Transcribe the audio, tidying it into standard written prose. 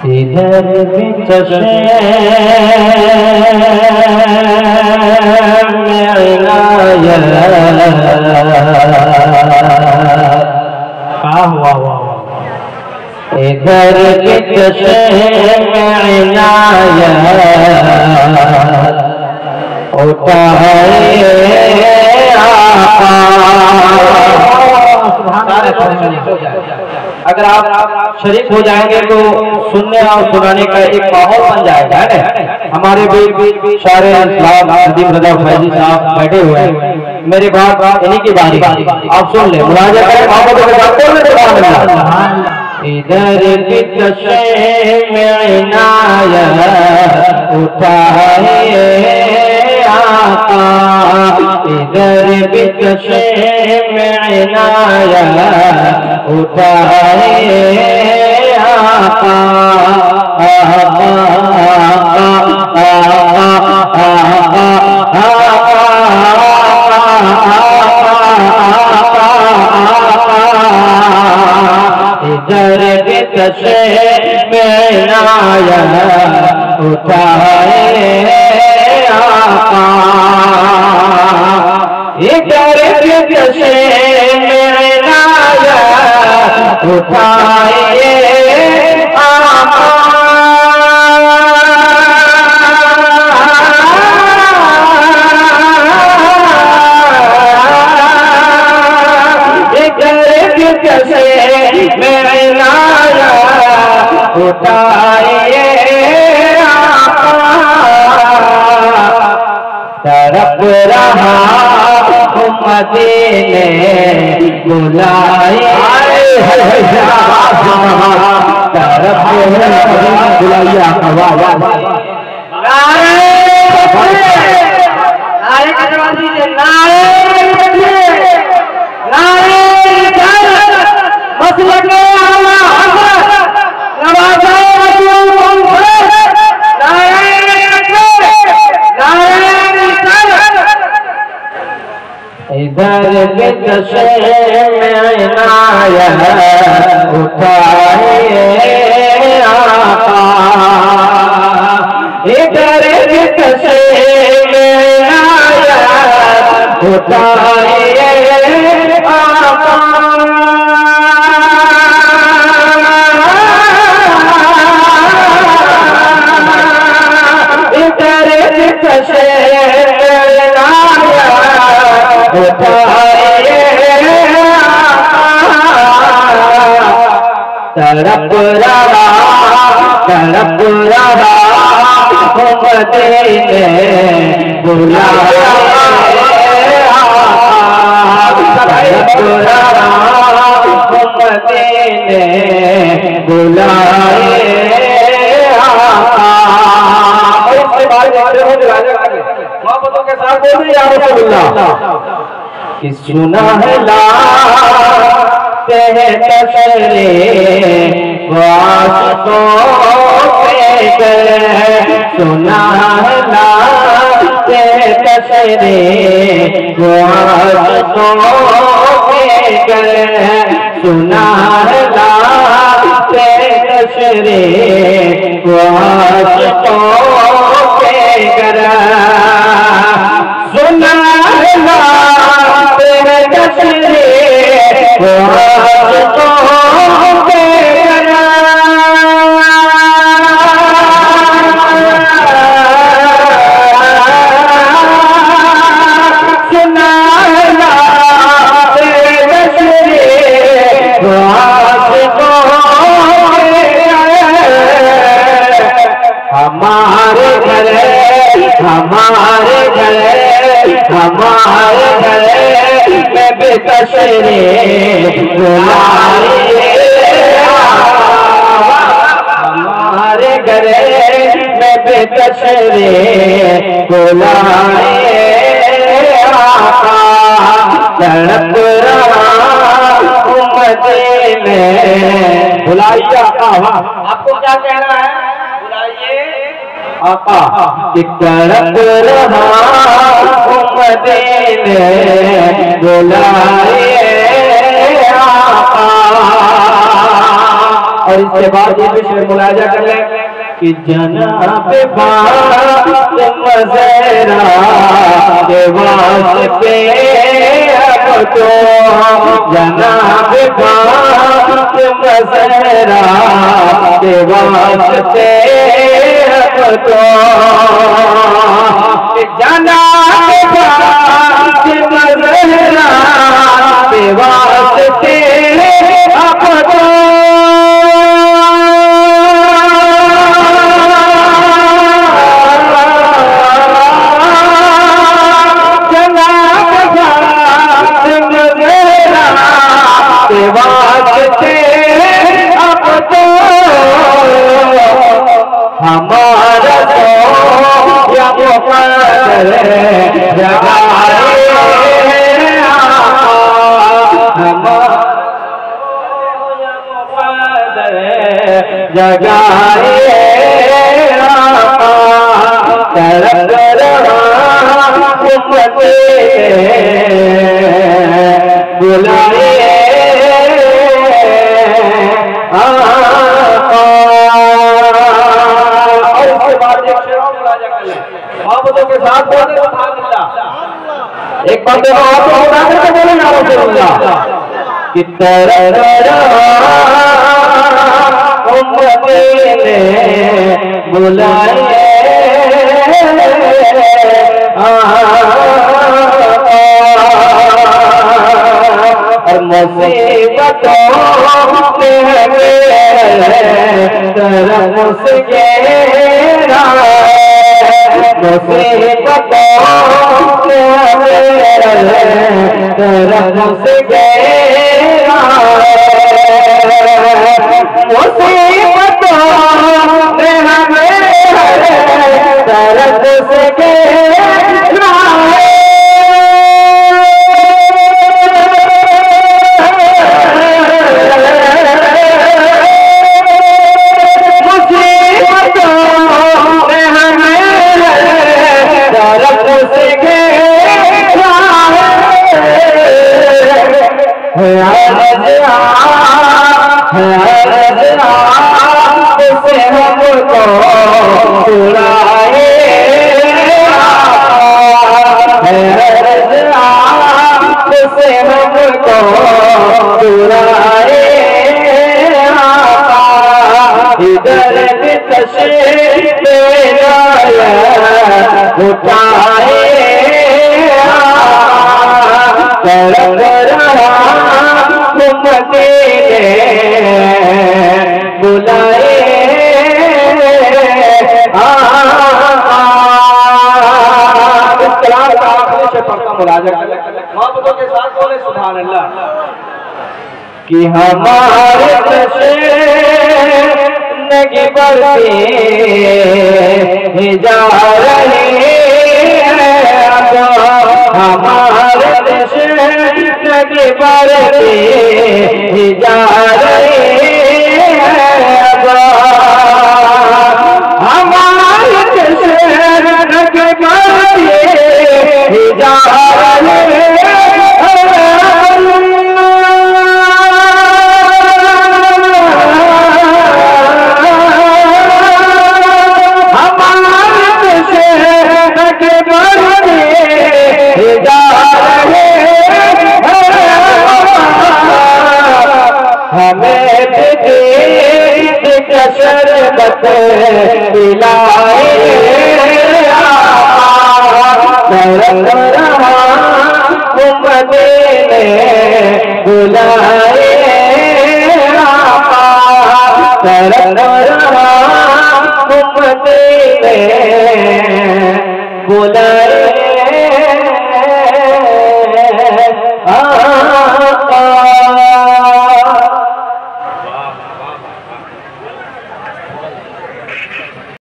इधर भी चश्मे में इनायत, इधर भी चश्मे में इनायत उठाए आका। अगर आप शरीक हो जाएंगे तो सुनने और सुनाने का एक माहौल बन जाएगा है। हमारे बीच शायर इस्लाम नदीम रजा फैजी साहब बैठे हुए हैं, मेरे बात इन्हीं की बारी, आप सुन ले, मुलाजा करें मोहब्बत के साथ बोलने के बाद इधर की चश्मे में इनायत उठाए आका, इधर भी चश्मे में इनायत उठाए आका। इधर भी चश्मे में इनायत उठाए आका, इधर भी चश्मे में इनायत उठाए आका। उठाए तरफ रहा मदीने बुलाए, तरफ बुलाइया इधर के चश्मे में इनायत उठाए आका, इधर के चश्मे में इनायत उठाए आका। इधर के चश्मे तड़प रहा मदीने बुलाए, तड़प रहा मदीने बुलाए आका। मोहब्बतों के साथ बोलिए या रसूलुल्लाह। कि सुना है लाते हैं तशरीफ आशिकों पे गए, सुना है लाते तशरीफ आशिकों पे गए, सुना है लाते तशरीफ आशिकों पे गए, सुना है लाते तशरीफ आशिकों पे गए, सुना है लाते तशरीफ आशिकों पे गए। हमारे घरे में भी तशरीफ बुलाइए, हमारे घरे में भी तशरीफ बुलाइए आका। तड़प रहा मदीने बुलाइए आका। आपको क्या कहना है? बुलाइए आका। कि तड़प रहा मदीने बुलाए आका। और इसके बाद ये भी शेर मुलाजा कर लें कि जनाब फातिमा ज़हरा के वास्ते अब तो, जनाब फातिमा ज़हरा के वास्ते अब तो, जनाब फातिमा ज़हरा के वास्ते अब तो, वास्ते अब तो हमारा तो या मुक़द्दर जगाए, हमारा या मुक़द्दर जगाए, तरफ रहा उम्मते बुलाए, और इसके बाद एक शेर और मुलाजा कर लें मोहब्बतों के साथ बोले सुभान अल्लाह। एक बार देखो आप उठा करके बोले ना रसूलुल्लाह कि तररा उम्मते ने बुलाए, और मुसीबतों से तरफ से घेरा, मुसीबतों से तरफ से घेरा, मुसीबतों से हमें तरफ से घेरा, से हमको उड़ाए, से हमको उड़ाए, इधर भी तशरीफ लाया उठाए, तरफ रहा उम्मते बुलाए, इस कलाम का आखिरी शेर पक्का मुलाजा कर मोहब्बतों के साथ बोले सुभान अल्लाह कि हमारे तशरीफ़ बरसे जा रहे हैं, हमारे तशरीफ़ बरसे जा रहे हैं, हमारे तशरीफ़ बरसे जा रहे हैं, हमें शरबत पिलाए, उम्मते ने बुलाए,